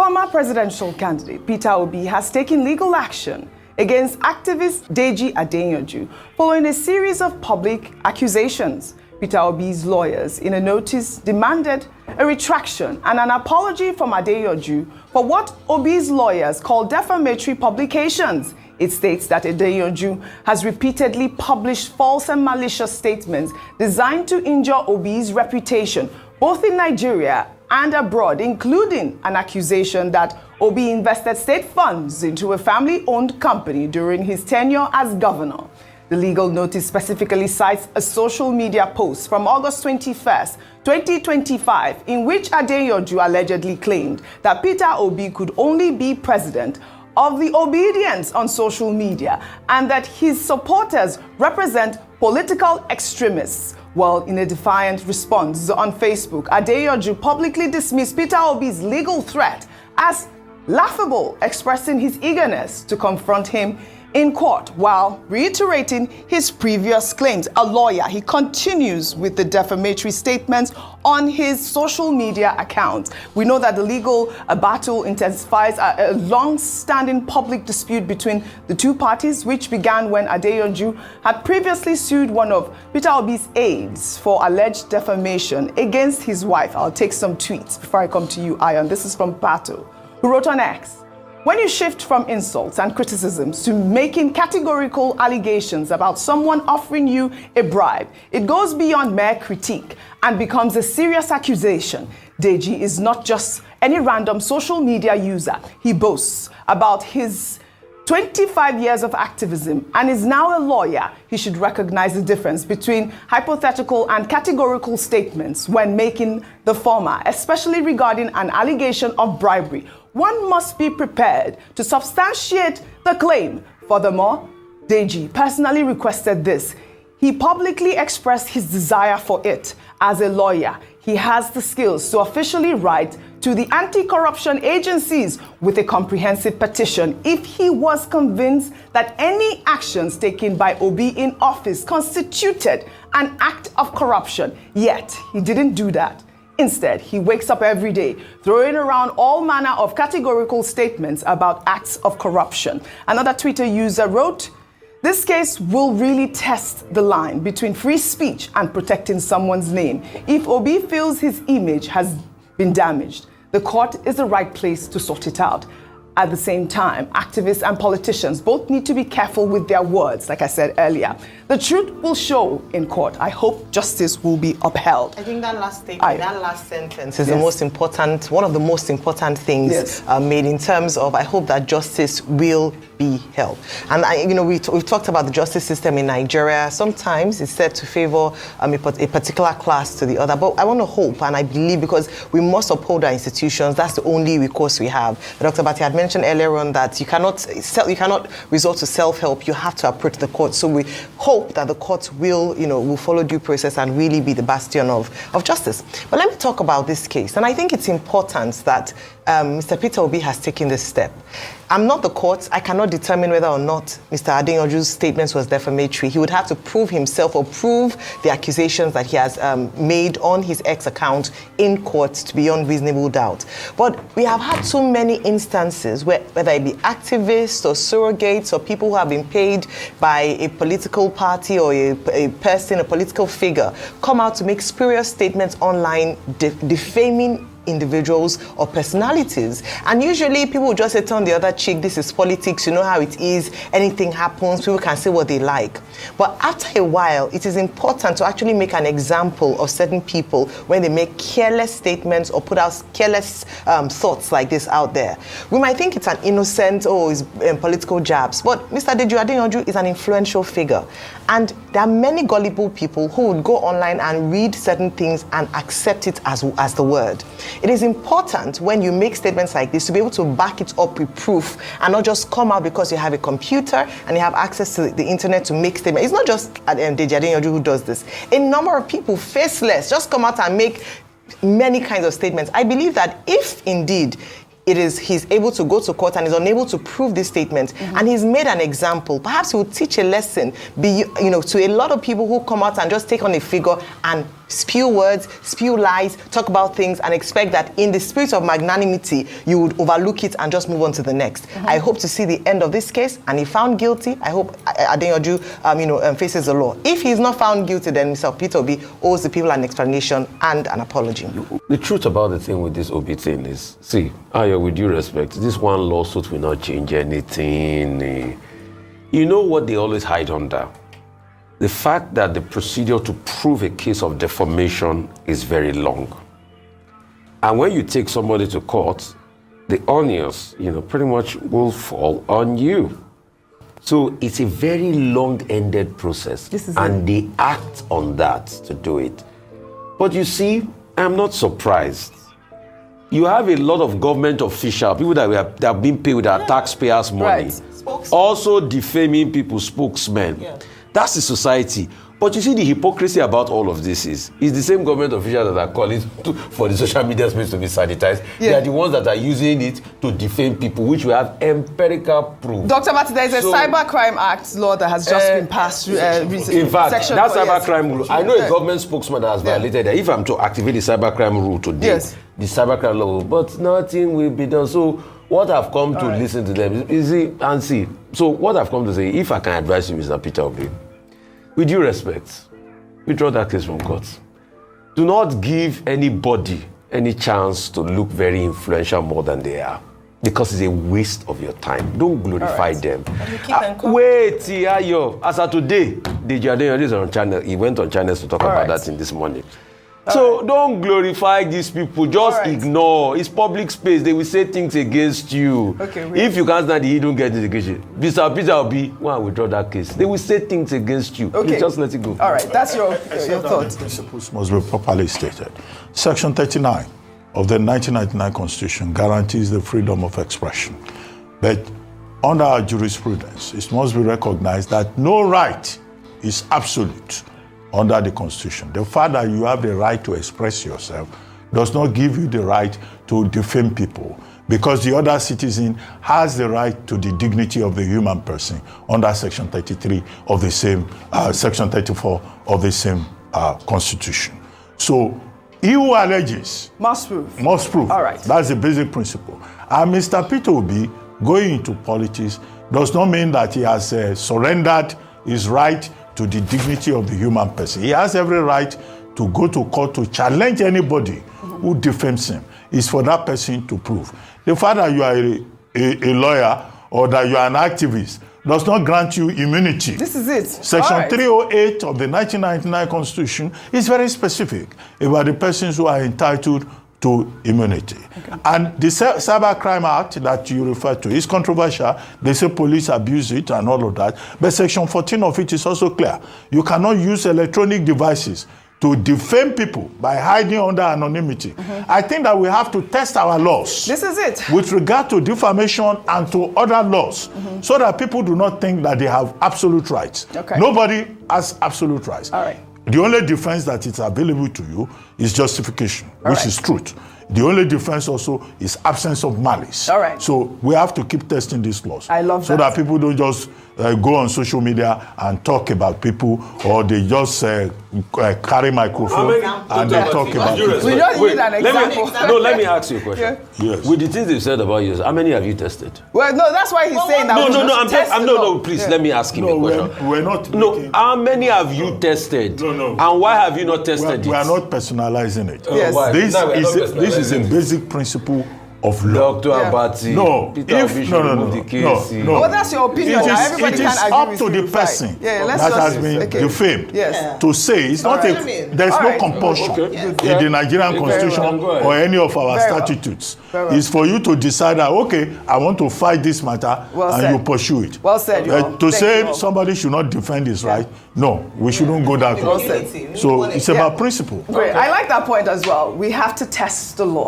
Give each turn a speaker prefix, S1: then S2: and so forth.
S1: Former presidential candidate Peter Obi has taken legal action against activist DEJI ADEYANJU following a series of public accusations. Peter Obi's lawyers, in a notice, demanded a retraction and an apology from ADEYANJU for what Obi's lawyers call defamatory publications. It states that ADEYANJU has repeatedly published false and malicious statements designed to injure Obi's reputation, both in Nigeria and abroad, including an accusation that Obi invested state funds into a family-owned company during his tenure as governor. The legal notice specifically cites a social media post from August 21st, 2025, in which ADEYANJU allegedly claimed that Peter Obi could only be president of the obedience on social media and that his supporters represent political extremists. Well, in a defiant response on Facebook, ADEYANJU publicly dismissed Peter Obi's legal threat as laughable, expressing his eagerness to confront him in court while reiterating his previous claims. A lawyer, he continues with the defamatory statements on his social media account. We know that the legal battle intensifies a long-standing public dispute between the two parties, which began when ADEYANJU had previously sued one of Peter Obi's aides for alleged defamation against his wife. I'll take some tweets before I come to you, Ion. This is from Pato, who wrote on X: when you shift from insults and criticisms to making categorical allegations about someone offering you a bribe, it goes beyond mere critique and becomes a serious accusation. DEJI is not just any random social media user. He boasts about his 25 years of activism and is now a lawyer. He should recognize the difference between hypothetical and categorical statements when making the former, especially regarding an allegation of bribery. One must be prepared to substantiate the claim. Furthermore, DEJI personally requested this. He publicly expressed his desire for it. As a lawyer, he has the skills to officially write to the anti-corruption agencies with a comprehensive petition if he was convinced that any actions taken by Obi in office constituted an act of corruption. Yet, he didn't do that. Instead, he wakes up every day throwing around all manner of categorical statements about acts of corruption. Another Twitter user wrote, "This case will really test the line between free speech and protecting someone's name. If Obi feels his image has been damaged, the court is the right place to sort it out." At the same time, activists and politicians both need to be careful with their words, like I said earlier. The truth will show in court. I hope justice will be upheld.
S2: I think that last statement, that last sentence is
S1: Yes.
S2: the most important, one of the most important things made in terms of, I hope that justice will be held. And we've talked about the justice system in Nigeria. Sometimes it's said to favor a particular class to the other, but I want to hope and I believe, because we must uphold our institutions. That's the only recourse we have. Dr. Abati had mentioned earlier on that you cannot resort to self-help. You have to approach the court. So we hope that the court will follow due process and really be the bastion of justice. But let me talk about this case. And I think it's important that Mr. Peter Obi has taken this step. I'm not the court. I cannot determine whether or not Mr. ADEYANJU's statements was defamatory. He would have to prove himself or prove the accusations that he has made on his X account in court to beyond reasonable doubt. But we have had so many instances where, whether it be activists or surrogates or people who have been paid by a political party or a person, a political figure, come out to make spurious statements online defaming individuals or personalities. And usually people will just say, turn the other cheek, this is politics, you know how it is, anything happens, people can say what they like. But after a while, it is important to actually make an example of certain people when they make careless statements or put out careless thoughts like this out there. We might think it's an innocent, it's political jabs, but Mr. DEJI ADEYANJU is an influential figure. And there are many gullible people who would go online and read certain things and accept it as the word. It is important when you make statements like this to be able to back it up with proof and not just come out because you have a computer and you have access to the internet to make statements. It's not just DEJI ADEYANJU who does this. A number of people, faceless, just come out and make many kinds of statements. I believe that if indeed he's able to go to court and is unable to prove this statement, and he's made an example, perhaps he will teach a lesson to a lot of people who come out and just take on a figure and spew words, spew lies, talk about things, and expect that in the spirit of magnanimity, you would overlook it and just move on to the next. I hope to see the end of this case, and if found guilty, I hope Adeyanju faces the law. If he's not found guilty, then Mr. Peter Obi owes the people an explanation and an apology.
S3: The truth about the thing with this Obi thing is, see, Ayo, with due respect, this one lawsuit will not change anything. You know what they always hide under? The fact that the procedure to prove a case of defamation is very long. And when you take somebody to court, the onus, pretty much will fall on you. So it's a very long-ended process. And they act on that to do it. But you see, I'm not surprised. You have a lot of government officials, people that have been paid with our taxpayers' money, also defaming people's spokesmen. That's the society. But you see, the hypocrisy about all of this is the same government officials that are calling for the social media space to be sanitized. They are the ones that are using it to defame people, which we have empirical proof.
S1: Dr. Abati, there is a Cybercrime Act law that has just been passed recently.
S3: In fact, that cybercrime rule, I know a government spokesman that has violated that. If I'm to activate the cybercrime rule today, the cybercrime law, but nothing will be done. So what I've come to listen to them is and see. So what I've come to say, if I can advise you, Mr. Peter Obi, with due respect, withdraw that case from court. Do not give anybody any chance to look very influential more than they are, because it's a waste of your time. Don't glorify them. Wait, Ayo. As of today, DEJI Adeyanju is on channel. He went on channels to talk about that in this morning. So don't glorify these people. Just ignore. It's public space. They will say things against you. If you can't stand it, you don't get litigation. Mr. Peter Obi, why withdraw that case? They will say things against you. Just let it go.
S1: All right, that's your thought.
S4: Principles must be properly stated. Section 39 of the 1999 Constitution guarantees the freedom of expression. But under our jurisprudence, it must be recognized that no right is absolute under the Constitution. The fact that you have the right to express yourself does not give you the right to defame people, because the other citizen has the right to the dignity of the human person under Section 33 of the same, Section 34 of the same Constitution. So he who alleges
S1: must prove.
S4: Must prove.
S1: All right.
S4: That's the basic principle. And Mr. Peter Obi going into politics does not mean that he has surrendered his right to the dignity of the human person. He has every right to go to court to challenge anybody who defames him. It's for that person to prove. The fact that you are a lawyer or that you are an activist does not grant you immunity.
S1: This is it.
S4: Section 308 of the 1999 Constitution is very specific about the persons who are entitled to immunity. And the Cybercrime Act that you refer to is controversial. They say police abuse it and all of that. But Section 14 of it is also clear. You cannot use electronic devices to defame people by hiding under anonymity. I think that we have to test our laws.
S1: This is it.
S4: With regard to defamation and to other laws, so that people do not think that they have absolute rights. Nobody has absolute rights. The only defense that is available to you is justification, which is truth. The only defense also is absence of malice. So we have to keep testing these laws.
S1: I love
S4: so that people don't just go on social media and talk about people, or they just carry microphone and they talk about people.
S1: We just need an example.
S3: Let me ask you a question.
S4: Yes.
S3: With the things they've said about you, how many have you tested?
S1: Well, no, that's why he's saying that.
S3: Please, let me ask him a question.
S4: We're not.
S3: How many have you tested? And why have you not tested it?
S4: We are not personalizing it.
S1: Yes.
S4: This is a basic principle of law.
S3: Dr. Abati.
S4: No,
S1: Well, that's your opinion. Everybody
S4: it is
S1: can agree
S4: up
S1: with
S4: to
S1: you.
S4: the person
S1: That
S4: has been defamed to say. It's not there's no compulsion in the Nigerian Constitution or any of our statutes. It's for you to decide that, okay, I want to fight this matter, and you pursue it.
S1: Well said.
S4: To say somebody should not defend his right, no, we shouldn't go that way. So it's about principle.
S1: Great. I like that point as well. We have to test the law.